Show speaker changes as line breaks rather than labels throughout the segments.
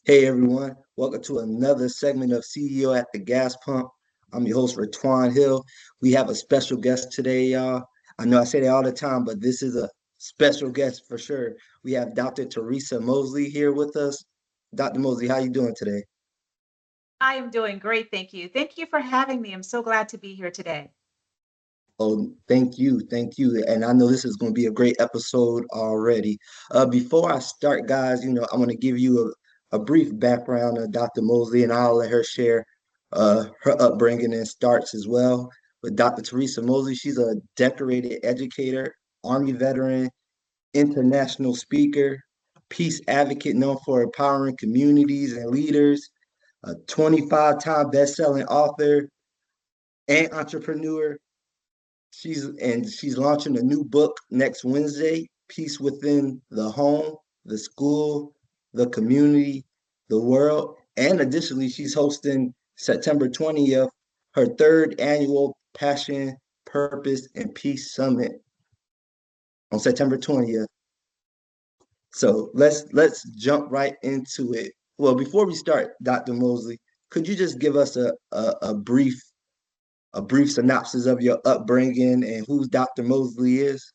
Hey everyone, welcome to another segment of CEO at the Gas Pump. I'm your host, Ratwan Hill. We have a special guest today, y'all. I know I say that all the time, but this is a special guest for sure. We have Dr. Teresa Moseley here with us. Dr. Moseley, how you doing today?
I am doing great, thank you. Thank you for having me. I'm so glad to be here today.
Oh, thank you. And I know this is going to be a great episode already. Before I start, guys, I want to give you a brief background of Dr. Mosley, and I'll let her share her upbringing and starts as well. But Dr. Teresa Mosley, she's a decorated educator, Army veteran, international speaker, peace advocate known for empowering communities and leaders, a 25-time best-selling author and entrepreneur. She's launching a new book next Wednesday, Peace Within the Home, the School, the Community, the World. And additionally, she's hosting September 20th, her third annual Passion, Purpose, and Peace Summit on September 20th. So let's jump right into it. Well, before we start, Dr. Mosley, could you just give us a brief synopsis of your upbringing and who Dr. Mosley is?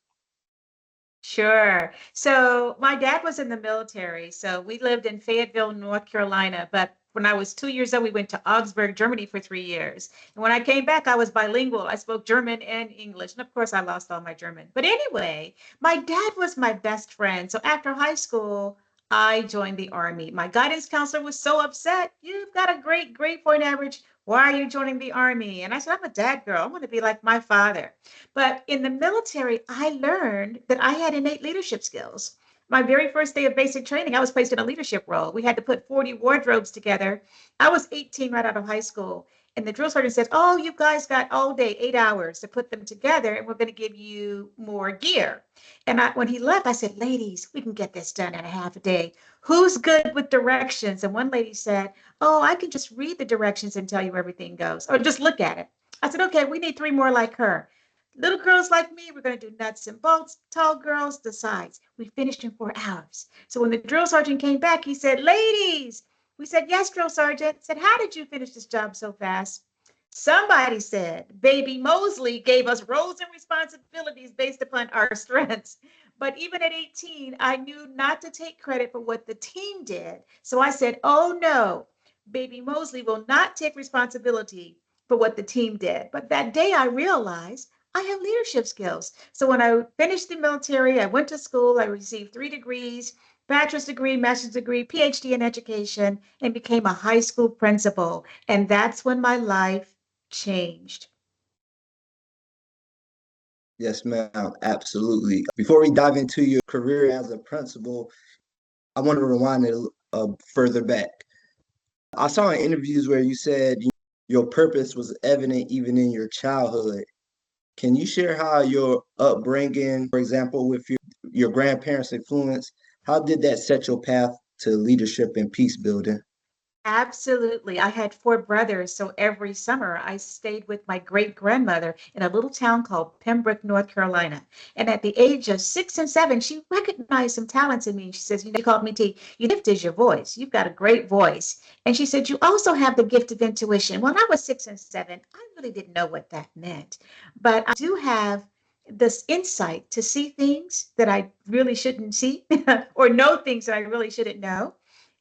Sure. So my dad was in the military. So we lived in Fayetteville, North Carolina. But when I was 2 years old, we went to Augsburg, Germany for 3 years. And when I came back, I was bilingual. I spoke German and English. And of course, I lost all my German. But anyway, my dad was my best friend. So after high school, I joined the Army. My guidance counselor was so upset. You've got a great grade point average. Why are you joining the Army? And I said, I'm a dad girl. I want to be like my father. But in the military, I learned that I had innate leadership skills. My very first day of basic training, I was placed in a leadership role. We had to put 40 wardrobes together. I was 18 right out of high school. And the drill sergeant said, oh, you guys got all day, 8 hours to put them together, and we're going to give you more gear. And when he left, I said, ladies, we can get this done in a half a day. Who's good with directions? And one lady said, oh, I can just read the directions and tell you where everything goes, or just look at it. I said, okay, we need three more like her. Little girls like me, we're going to do nuts and bolts. Tall girls, the sides. We finished in 4 hours. So when the drill sergeant came back, he said, ladies, we said, yes, drill sergeant. Said, how did you finish this job so fast? Somebody said, Baby Mosley gave us roles and responsibilities based upon our strengths. But even at 18, I knew not to take credit for what the team did. So I said, oh no, Baby Mosley will not take responsibility for what the team did. But that day I realized I have leadership skills. So when I finished the military, I went to school, I received 3 degrees, bachelor's degree, master's degree, PhD in education, and became a high school principal. And that's when my life changed.
Yes, ma'am, absolutely. Before we dive into your career as a principal, I want to rewind it further back. I saw in interviews where you said your purpose was evident even in your childhood. Can you share how your upbringing, for example, with your grandparents' influence, how did that set your path to leadership and peace building?
Absolutely. I had four brothers, so every summer I stayed with my great grandmother in a little town called Pembroke, North Carolina. And at the age of 6 and 7, she recognized some talents in me. She says, you called me T, your gift is your voice. You've got a great voice. And she said, you also have the gift of intuition. When I was 6 and 7, I really didn't know what that meant. But I do have this insight to see things that I really shouldn't see or know things that I really shouldn't know.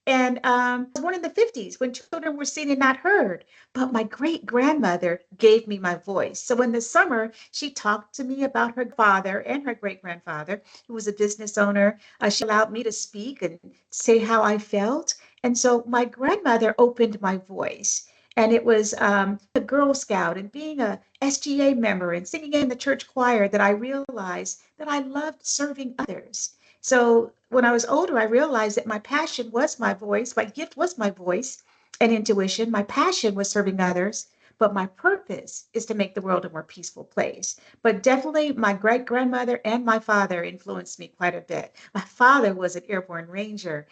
And I was born in the 50s when children were seen and not heard. But my great grandmother gave me my voice. So in the summer, she talked to me about her father and her great grandfather, who was a business owner. She allowed me to speak and say how I felt. And so my grandmother opened my voice. And it was a Girl Scout and being a SGA member and singing in the church choir that I realized that I loved serving others. So when I was older, I realized that my passion was my voice, my gift was my voice and intuition. My passion was serving others, but my purpose is to make the world a more peaceful place. But definitely, my great grandmother and my father influenced me quite a bit. My father was an airborne ranger.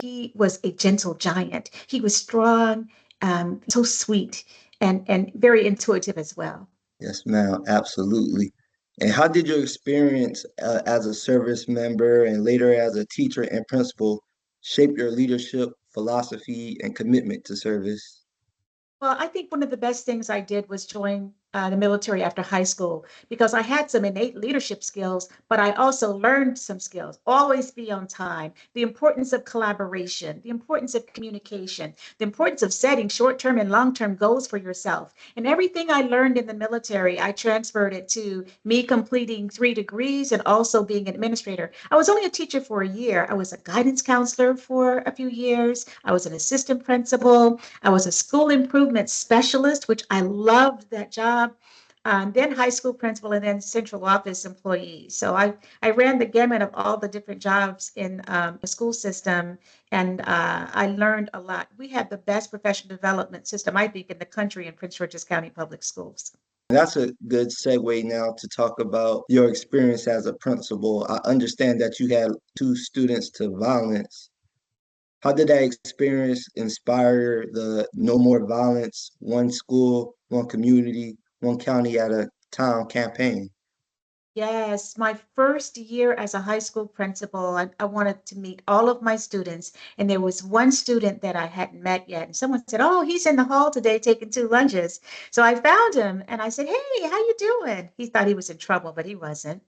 He was a gentle giant. He was strong, so sweet, and very intuitive as well.
Yes, ma'am, absolutely. And how did your experience as a service member and later as a teacher and principal shape your leadership philosophy, and commitment to service?
Well, I think one of the best things I did was join the military after high school because I had some innate leadership skills, but I also learned some skills. Always be on time, the importance of collaboration, the importance of communication, the importance of setting short term and long term goals for yourself. And everything I learned in the military, I transferred it to me completing 3 degrees and also being an administrator. I was only a teacher for a year. I was a guidance counselor for a few years, I was an assistant principal. I was a school improvement specialist, which I loved that job. Then high school principal, and then central office employee. So I ran the gamut of all the different jobs in the school system, and I learned a lot. We had the best professional development system, I think, in the country in Prince George's County Public Schools.
That's a good segue now to talk about your experience as a principal. I understand that you had two students to violence. How did that experience inspire the No More Violence, One School, One Community, One County at a Time campaign?
Yes, my first year as a high school principal, I wanted to meet all of my students, and there was one student that I hadn't met yet. And someone said, "Oh, he's in the hall today taking 2 lunches." So I found him and I said, "Hey, how you doing?" He thought he was in trouble, but he wasn't.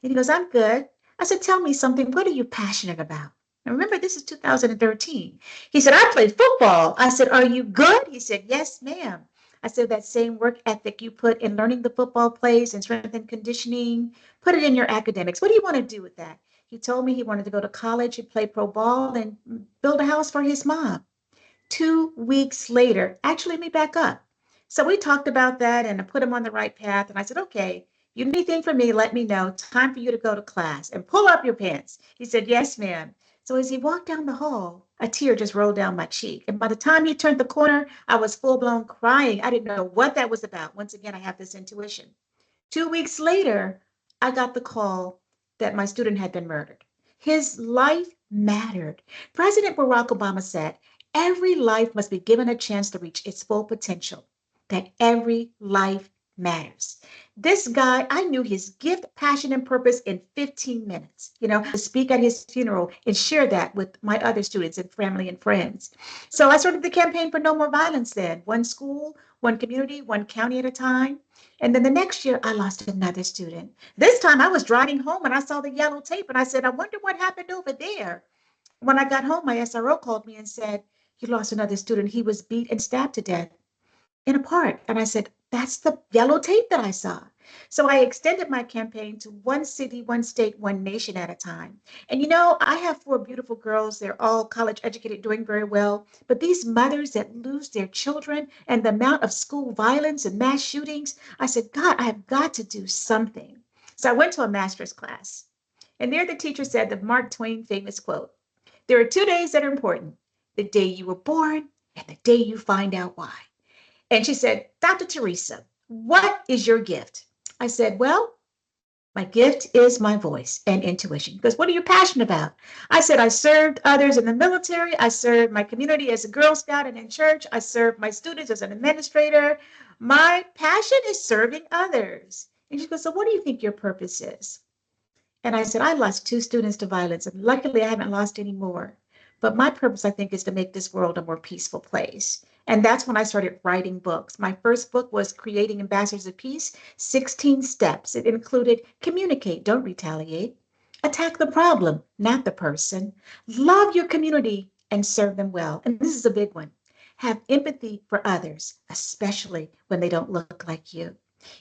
And he goes, "I'm good." I said, "Tell me something. What are you passionate about?" And remember, this is 2013. He said, "I played football." I said, "Are you good?" He said, "Yes, ma'am." I said, "That same work ethic you put in learning the football plays and strength and conditioning, put it in your academics. What do you want to do with that?" He told me he wanted to go to college and play pro ball and build a house for his mom. 2 weeks later, actually, let me back up. So we talked about that and I put him on the right path. And I said, "Okay, you need anything from me, let me know. Time for you to go to class and pull up your pants." He said, "Yes, ma'am." So as he walked down the hall, a tear just rolled down my cheek. And by the time he turned the corner, I was full blown crying. I didn't know what that was about. Once again, I have this intuition. 2 weeks later, I got the call that my student had been murdered. His life mattered. President Barack Obama said, "Every life must be given a chance to reach its full potential," that every life matters. This guy, I knew his gift, passion, and purpose in 15 minutes, to speak at his funeral and share that with my other students and family and friends. So I started the campaign for no more violence then, one school, one community, one county at a time. And then the next year, I lost another student. This time I was driving home and I saw the yellow tape and I said, "I wonder what happened over there." When I got home, my SRO called me and said, "You lost another student. He was beat and stabbed to death in a park." And I said, "That's the yellow tape that I saw." So I extended my campaign to one city, one state, one nation at a time. And I have 4 beautiful girls. They're all college educated, doing very well. But these mothers that lose their children and the amount of school violence and mass shootings, I said, "God, I have got to do something." So I went to a master's class. And there the teacher said the Mark Twain famous quote: "There are 2 days that are important: the day you were born and the day you find out why." And she said, "Dr. Teresa, what is your gift?" I said, "Well, my gift is my voice and intuition." Because what are you passionate about? I said, "I served others in the military. I served my community as a Girl Scout and in church. I served my students as an administrator. My passion is serving others." And she goes, "So what do you think your purpose is?" And I said, "I lost 2 students to violence, and luckily I haven't lost any more. But my purpose, I think, is to make this world a more peaceful place." And that's when I started writing books. My first book was Creating Ambassadors of Peace, 16 Steps. It included communicate, don't retaliate, attack the problem, not the person, love your community, and serve them well. And this is a big one: have empathy for others, especially when they don't look like you.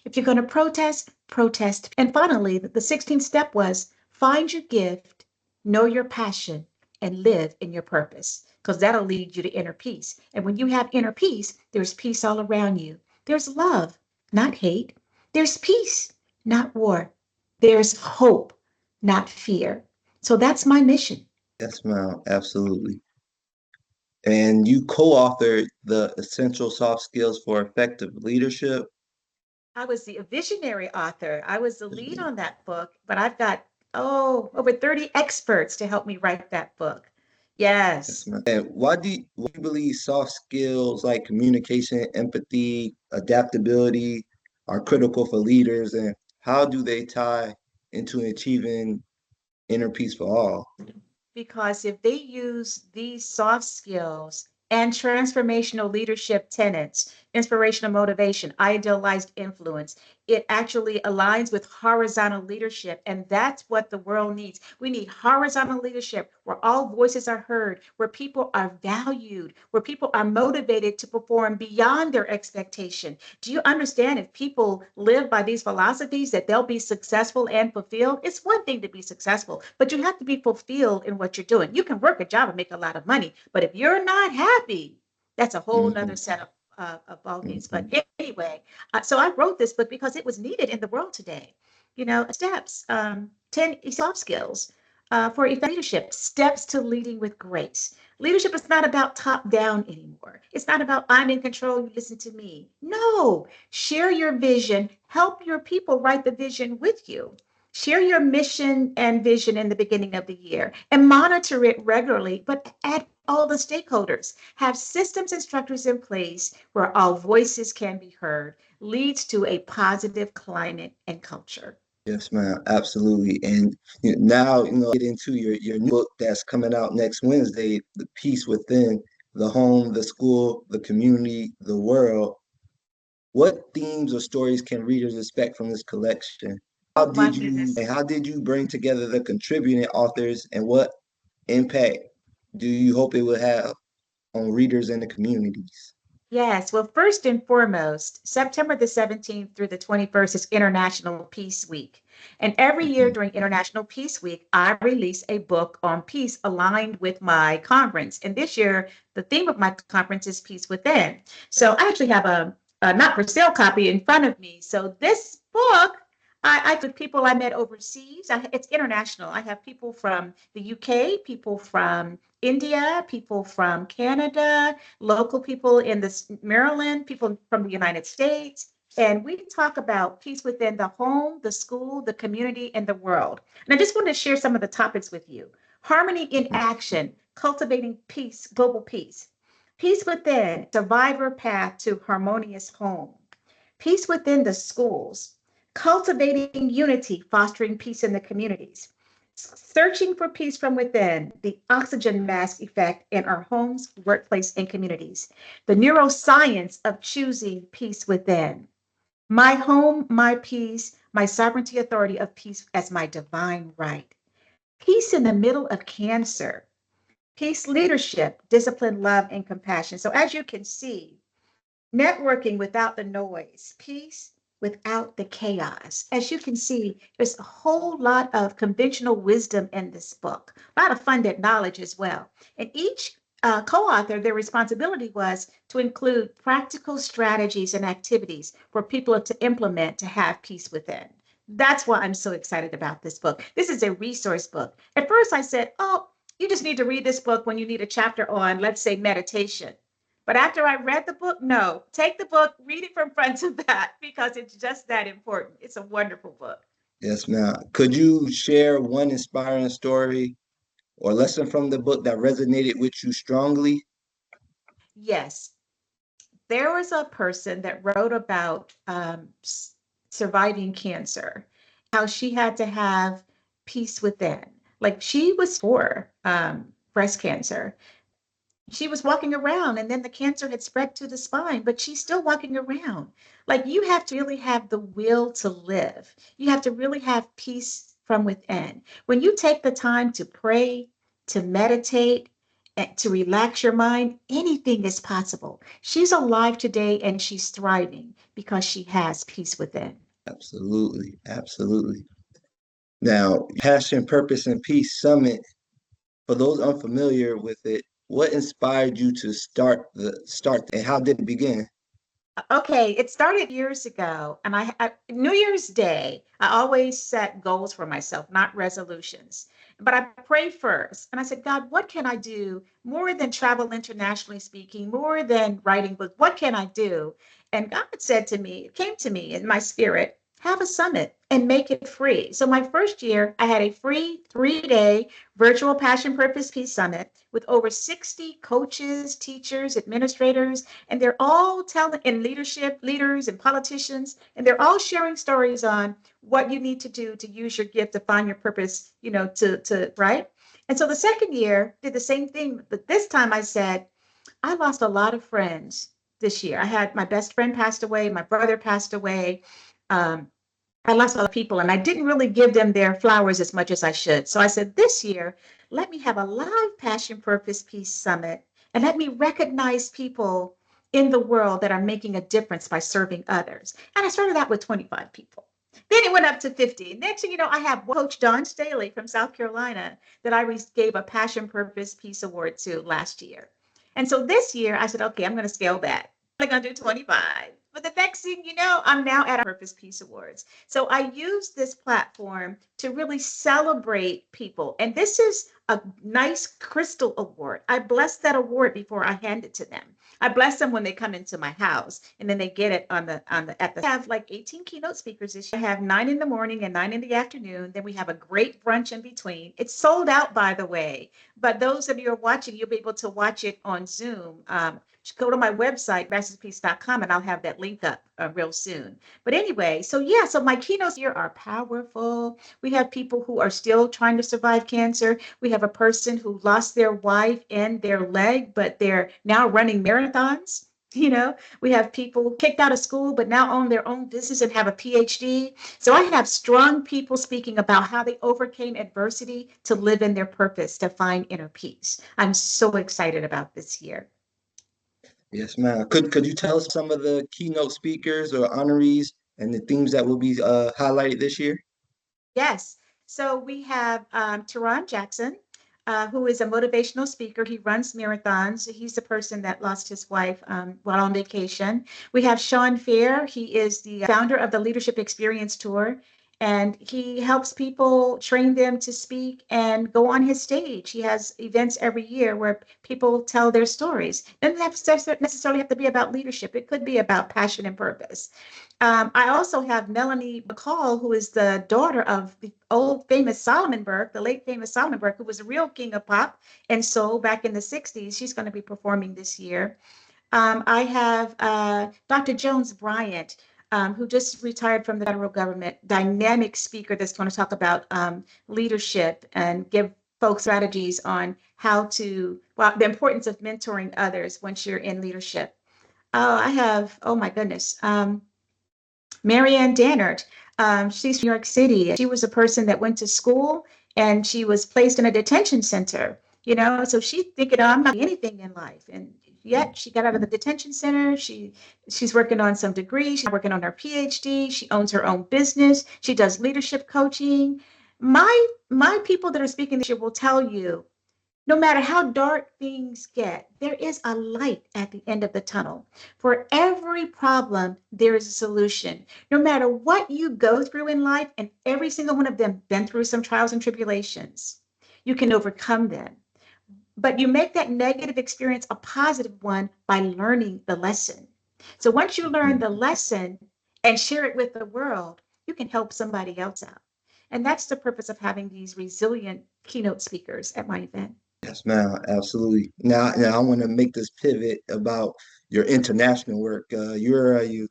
If you're going to protest, protest. And finally, the 16th step was find your gift, know your passion, and live in your purpose, because that'll lead you to inner peace. And when you have inner peace, there's peace all around you. There's love, not hate. There's peace, not war. There's hope, not fear. So that's my mission.
Yes, ma'am, absolutely. And you co-authored the Essential Soft Skills for Effective Leadership.
I was the visionary author. I was the lead on that book, but I've got, over 30 experts to help me write that book.
Yes,
Yes.
ma'am. And why do you believe soft skills like communication, empathy, adaptability are critical for leaders, and how do they tie into achieving inner peace for all?
because if they use these soft skills and transformational leadership tenets, inspirational motivation, idealized influence, it actually aligns with horizontal leadership. And that's what the world needs. We need horizontal leadership where all voices are heard, where people are valued, where people are motivated to perform beyond their expectation. Do you understand if people live by these philosophies that they'll be successful and fulfilled? It's one thing to be successful, but you have to be fulfilled in what you're doing. You can work a job and make a lot of money, but if you're not happy, that's a whole nother
Mhm,
set of ball games. But
mhm.
anyway, so I wrote this book because it was needed in the world today. Steps, 10 soft skills for effective leadership, steps to leading with grace. Leadership is not about top down anymore. It's not about I'm in control, you listen to me. No, share your vision, help your people write the vision with you. Share your mission and vision in the beginning of the year and monitor it regularly, but add all the stakeholders. Have systems and structures in place where all voices can be heard, leads to a positive climate and culture.
Yes, ma'am. Absolutely. And now, get into your new book that's coming out next Wednesday, The Peace Within, the home, the school, the community, the world. What themes or stories can readers expect from this collection? How
Oh my
did you
goodness.
and how did you bring together the contributing authors, and what impact do you hope it will have on readers and the communities?
Yes, well, first and foremost, September the 17th through the 21st is International Peace Week. And every year
Mhm.
during International Peace Week, I release a book on peace aligned with my conference. And this year, the theme of my conference is Peace Within. So I actually have a not for sale copy in front of me. So this book, I with people I met overseas. It's international. I have people from the UK, people from India, people from Canada, local people in this Maryland, people from the United States. And we talk about peace within the home, the school, the community, and the world. And I just want to share some of the topics with you. Harmony in action, cultivating peace, global peace. Peace within, survivor path to harmonious home. Peace within the schools, cultivating unity, fostering peace in the communities. Searching for peace from within, the oxygen mask effect in our homes, workplace, and communities. The neuroscience of choosing peace within. My home, my peace, my sovereignty authority of peace as my divine right. Peace in the middle of cancer. Peace leadership, discipline, love, and compassion. So as you can see, networking without the noise, peace without the chaos. As you can see, there's a whole lot of conventional wisdom in this book, a lot of funded knowledge as well. And each co author, their responsibility was to include practical strategies and activities for people to implement to have peace within. That's why I'm so excited about this book. This is a resource book. At first, I said, oh, you just need to read this book when you need a chapter on, let's say, meditation. But after I read the book, no, take the book, read it from front to back because it's just that important. It's a wonderful book.
Yes, ma'am. Could you share one inspiring story or lesson from the book that resonated with you strongly?
Yes, there was a person that wrote about surviving cancer, how she had to have peace within. Like she was for breast cancer, she was walking around and then the cancer had spread to the spine, but she's still walking around. Like you have to really have the will to live. You have to really have peace from within. When you take the time to pray, to meditate, and to relax your mind, anything is possible. She's alive today and she's thriving because she has peace within.
Absolutely, absolutely. Now, Passion, Purpose, and Peace Summit, for those unfamiliar with it, what inspired you to start and how did it begin?
Okay, it started years ago, and New Year's Day, I always set goals for myself, not resolutions. But I prayed first, and I said, God, what can I do more than travel internationally speaking, more than writing books? What can I do? And God said to me, it came to me in my spirit, have a summit and make it free. So my first year, I had a free 3-day virtual Passion Purpose Peace Summit with over 60 coaches, teachers, administrators, and they're all telling in leadership leaders and politicians, and they're all sharing stories on what you need to do to use your gift to find your purpose, to right. And so the second year did the same thing, but this time I said, I lost a lot of friends this year. I had my best friend passed away, my brother passed away. Um, I lost a lot of people and I didn't really give them their flowers as much as I should. So I said, this year, let me have a live Passion Purpose Peace Summit and let me recognize people in the world that are making a difference by serving others. And I started out with 25 people. Then it went up to 50. Next thing you know, I have Coach Don Staley from South Carolina that I gave a Passion Purpose Peace Award to last year. And so this year I said, okay, I'm going to scale back. I'm going to do 25. But the next thing you know, I'm now at Purpose Peace Awards. So I use this platform to really celebrate people. And this is a nice crystal award. I bless that award before I hand it to them. I bless them when they come into my house and then they get it at the I have like 18 keynote speakers this year. I have 9 in the morning and 9 in the afternoon. Then we have a great brunch in between. It's sold out, by the way. But those of you who are watching, you'll be able to watch it on Zoom. Just go to my website, masterspeace.com, and I'll have that link up real soon. But anyway, so yeah, so my keynotes here are powerful. We have people who are still trying to survive cancer. We have a person who lost their wife and their leg, but they're now running marathons. You know, we have people kicked out of school, but now own their own business and have a PhD. So I have strong people speaking about how they overcame adversity to live in their purpose, to find inner peace. I'm so excited about this year.
Yes, ma'am. Could you tell us some of the keynote speakers or honorees and the themes that will be highlighted this year?
Yes. So we have Teron Jackson, who is a motivational speaker. He runs marathons. He's the person that lost his wife while on vacation. We have Sean Fair. He is the founder of the Leadership Experience Tour. And he helps people train them to speak and go on his stage. He has events every year where people tell their stories. It doesn't necessarily have to be about leadership. It could be about passion and purpose. I also have Melanie McCall, who is the daughter of the old famous Solomon Burke, the late famous Solomon Burke, who was a real king of pop and soul back in the 60s. She's going to be performing this year. I have Dr. Jones Bryant, who just retired from the federal government, dynamic speaker that's going to talk about leadership and give folks strategies on how to, well, the importance of mentoring others once you're in leadership. I have, oh my goodness. Marianne Dannert. She's from New York City. She was a person that went to school and she was placed in a detention center, you know, so she's thinking, oh, I'm not anything in life. And yet she got out of the detention center. She's working on some degree. She's working on her PhD. She owns her own business. She does leadership coaching. My people that are speaking this year will tell you no matter how dark things get, there is a light at the end of the tunnel. For every problem, there is a solution. No matter what you go through in life, and every single one of them been through some trials and tribulations, you can overcome them. But you make that negative experience a positive one by learning the lesson. So once you learn the lesson and share it with the world, you can help somebody else out. And that's the purpose of having these resilient keynote speakers at my event.
Yes, ma'am. Absolutely. Now I want to make this pivot about your international work. You're a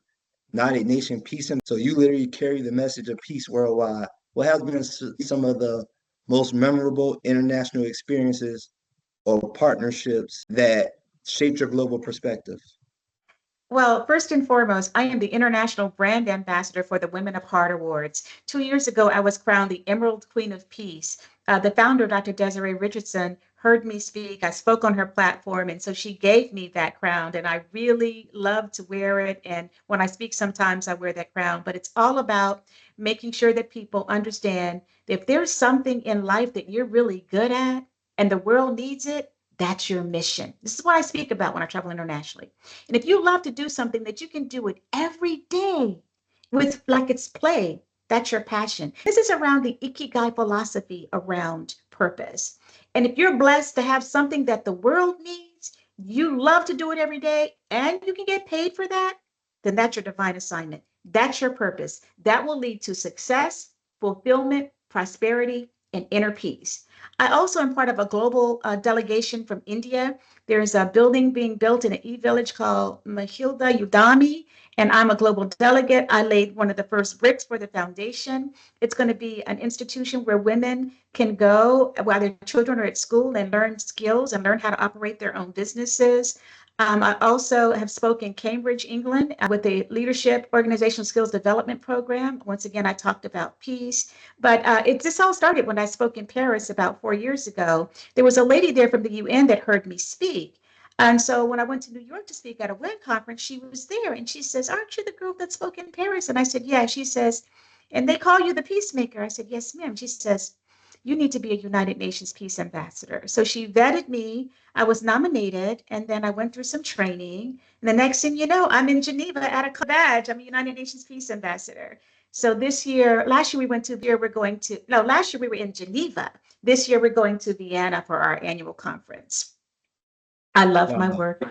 United Nation peace, so you literally carry the message of peace worldwide. What has been some of the most memorable international experiences or partnerships that shaped your global perspective?
Well, first and foremost, I am the International Brand Ambassador for the Women of Heart Awards. 2 years ago, I was crowned the Emerald Queen of Peace. The founder, Dr. Desiree Richardson, heard me speak. I spoke on her platform, and so she gave me that crown, and I really love to wear it. And when I speak, sometimes I wear that crown, but it's all about making sure that people understand that if there's something in life that you're really good at and the world needs it, that's your mission. This is what I speak about when I travel internationally. And if you love to do something that you can do it every day with like it's play, that's your passion. This is around the Ikigai philosophy around purpose. And if you're blessed to have something that the world needs, you love to do it every day, and you can get paid for that, then that's your divine assignment. That's your purpose. That will lead to success, fulfillment, prosperity, and inner peace. I also am part of a global delegation from India. There's a building being built in an e-village called Mahilda Udami, and I'm a global delegate. I laid one of the first bricks for the foundation. It's going to be an institution where women can go while their children are at school and learn skills and learn how to operate their own businesses. I also have spoken in Cambridge, England, with the Leadership Organizational Skills Development Program. Once again, I talked about peace, but this all started when I spoke in Paris about 4 years ago. There was a lady there from the UN that heard me speak. And so when I went to New York to speak at a WIN conference, she was there and she says, "Aren't you the girl that spoke in Paris?" And I said, "Yeah." She says, "And they call you the peacemaker." I said, "Yes, ma'am." She says, "You need to be a United Nations Peace Ambassador." So she vetted me. I was nominated, and then I went through some training. And the next thing you know, I'm in Geneva at a badge. I'm a United Nations Peace Ambassador. So this year, last year we went to, here we're going to, no, last year we were in Geneva. This year we're going to Vienna for our annual conference. I love my
Wow.
work.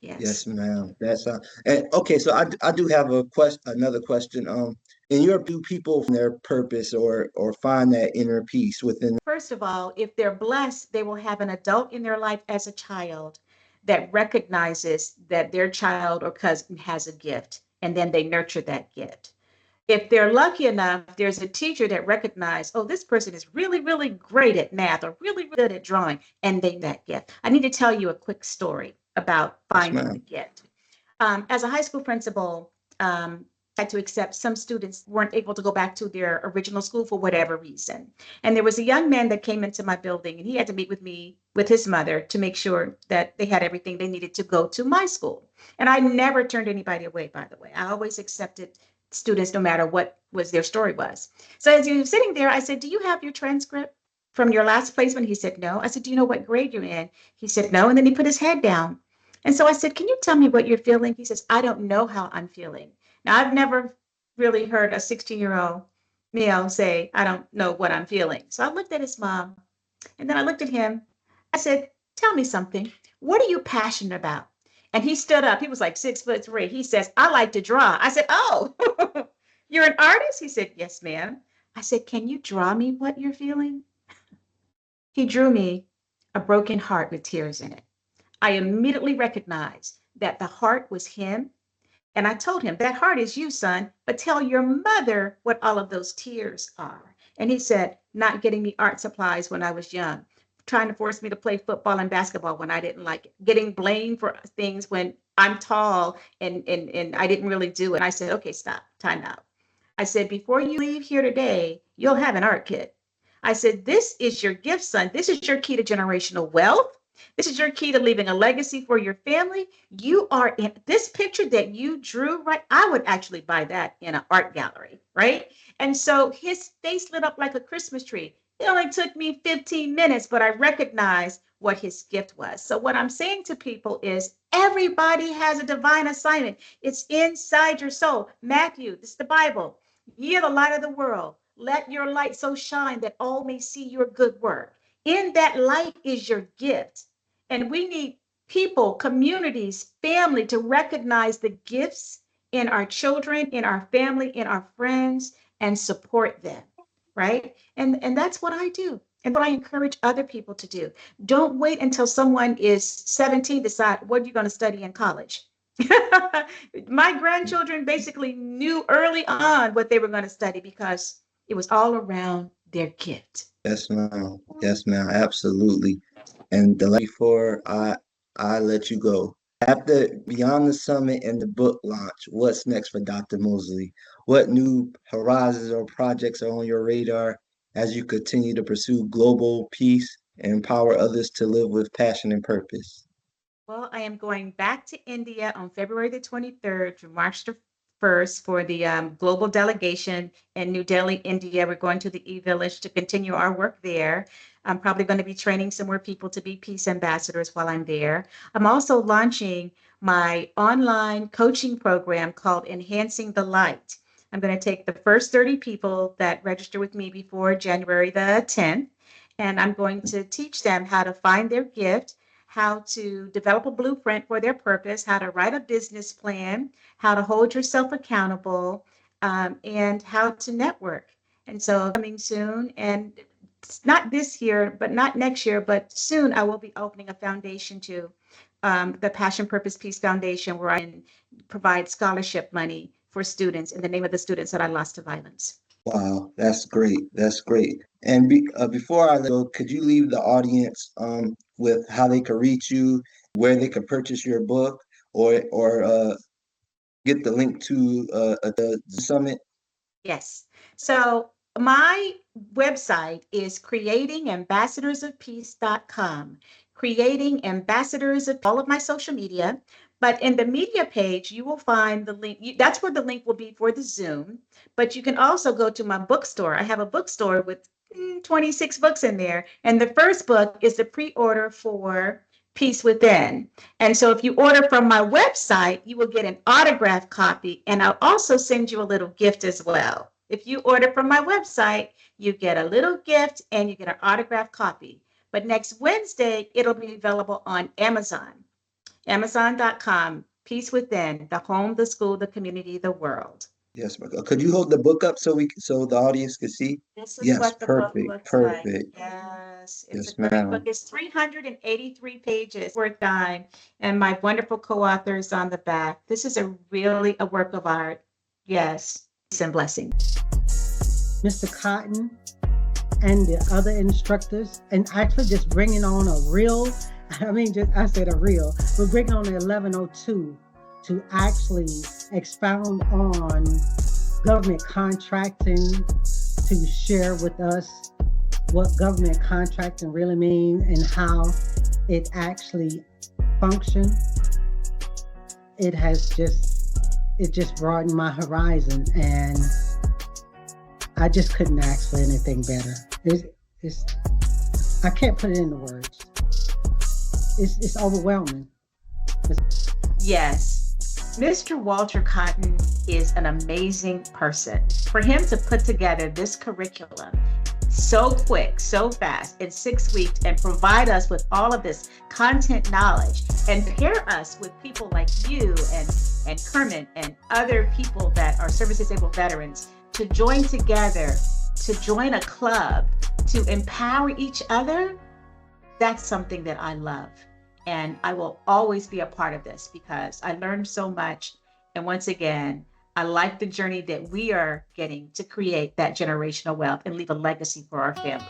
Yes,
Yes.
ma'am. That's and okay. So I do have a question, another question. In your do people find their purpose or find that inner peace within?
First of all, if they're blessed, they will have an adult in their life as a child that recognizes that their child or cousin has a gift, and then they nurture that gift. If they're lucky enough, there's a teacher that recognizes, oh, this person is really, really great at math or really, really good at drawing, and they that gift. I need to tell you a quick story about
Yes,
finding the
ma'am.
gift. As a high school principal, had to accept some students weren't able to go back to their original school for whatever reason. And there was a young man that came into my building and he had to meet with me with his mother to make sure that they had everything they needed to go to my school. And I never turned anybody away, by the way. I always accepted students no matter what was their story was. So as he was sitting there, I said, "Do you have your transcript from your last placement?" He said, "No." I said, "Do you know what grade you're in?" He said, "No." And then he put his head down. And so I said, "Can you tell me what you're feeling?" He says, "I don't know how I'm feeling." Now, I've never really heard a 16-year-old male say, "I don't know what I'm feeling." So I looked at his mom and then I looked at him. I said, "Tell me something. What are you passionate about?" And he stood up. He was like 6'3". He says, "I like to draw." I said, "Oh, you're an artist?" He said, "Yes, ma'am." I said, "Can you draw me what you're feeling?" He drew me a broken heart with tears in it. I immediately recognized that the heart was him. And I told him, "That heart is you, son, but tell your mother what all of those tears are." And he said, "Not getting me art supplies when I was young, trying to force me to play football and basketball when I didn't like it, getting blamed for things when I'm tall and I didn't really do it." And I said, "Okay, stop, time out." I said, "Before you leave here today, you'll have an art kit." I said, "This is your gift, son. This is your key to generational wealth. This is your key to leaving a legacy for your family. You are in this picture that you drew, right? I would actually buy that in an art gallery, right?" And so his face lit up like a Christmas tree. It only took me 15 minutes, but I recognized what his gift was. So, what I'm saying to people is everybody has a divine assignment. It's inside your soul. Matthew, this is the Bible. "Ye are the light of the world. Let your light so shine that all may see your good work." In that light is your gift. And we need people, communities, family to recognize the gifts in our children, in our family, in our friends, and support them, right? And that's what I do. And what I encourage other people to do. Don't wait until someone is 17 to decide what you're going to study in college. My grandchildren basically knew early on what they were going to study because it was all around their gift.
Yes, ma'am. Yes, ma'am. Absolutely. And the before I let you go, after beyond the summit and the book launch, what's next for Dr. Moseley? What new horizons or projects are on your radar as you continue to pursue global peace and empower others to live with passion and purpose?
Well, I am going back to India on February the 23rd to March the 1st for the global delegation in New Delhi, India. We're going to the e-village to continue our work there. I'm probably going to be training some more people to be peace ambassadors while I'm there. I'm also launching my online coaching program called Enhancing the Light. I'm going to take the first 30 people that register with me before January the 10th, and I'm going to teach them how to find their gift, how to develop a blueprint for their purpose, how to write a business plan, how to hold yourself accountable, and how to network. And so coming soon. And not this year, but not next year, but soon I will be opening a foundation to the Passion Purpose Peace Foundation, where I can provide scholarship money for students in the name of the students that I lost to violence.
Wow, that's great. That's great. And before I let go, could you leave the audience with how they could reach you, where they could purchase your book, or get the link to the summit?
Yes. So my website is creatingambassadorsofpeace.com. Creating ambassadors of all of my social media. But in the media page, you will find the link. That's where the link will be for the Zoom. But you can also go to my bookstore. I have a bookstore with 26 books in there. And the first book is the pre-order for Peace Within. And so if you order from my website, you will get an autographed copy, and I'll also send you a little gift as well. If you order from my website, you get a little gift and you get an autographed copy. But next Wednesday, it'll be available on Amazon, amazon.com, Peace Within, the home, the school, the community, the world.
Yes, could you hold the book up so the audience can see?
This is
Yes,
what the book
perfect,
looks like.
perfect.
Yes, it's a
Yes,
great book.
ma'am.
It's 383 pages worth time, and my wonderful co-authors on the back. This is a really a work of art. Yes, peace and blessings.
Mr. Cotton and the other instructors, and actually just bringing on a real, I said a real, but bringing on the 1102 to actually expound on government contracting, to share with us what government contracting really means and how it actually functions. It just broadened my horizon, and I just couldn't ask for anything better. I can't put it into words. It's overwhelming.
Yes. Mr. Walter Cotton is an amazing person. For him to put together this curriculum so quick, so fast, in 6 weeks, and provide us with all of this content knowledge and pair us with people like you and Kermit and other people that are service disabled veterans to join together, to join a club, to empower each other, that's something that I love. And I will always be a part of this because I learned so much. And once again, I like the journey that we are getting to create that generational wealth and leave a legacy for our family.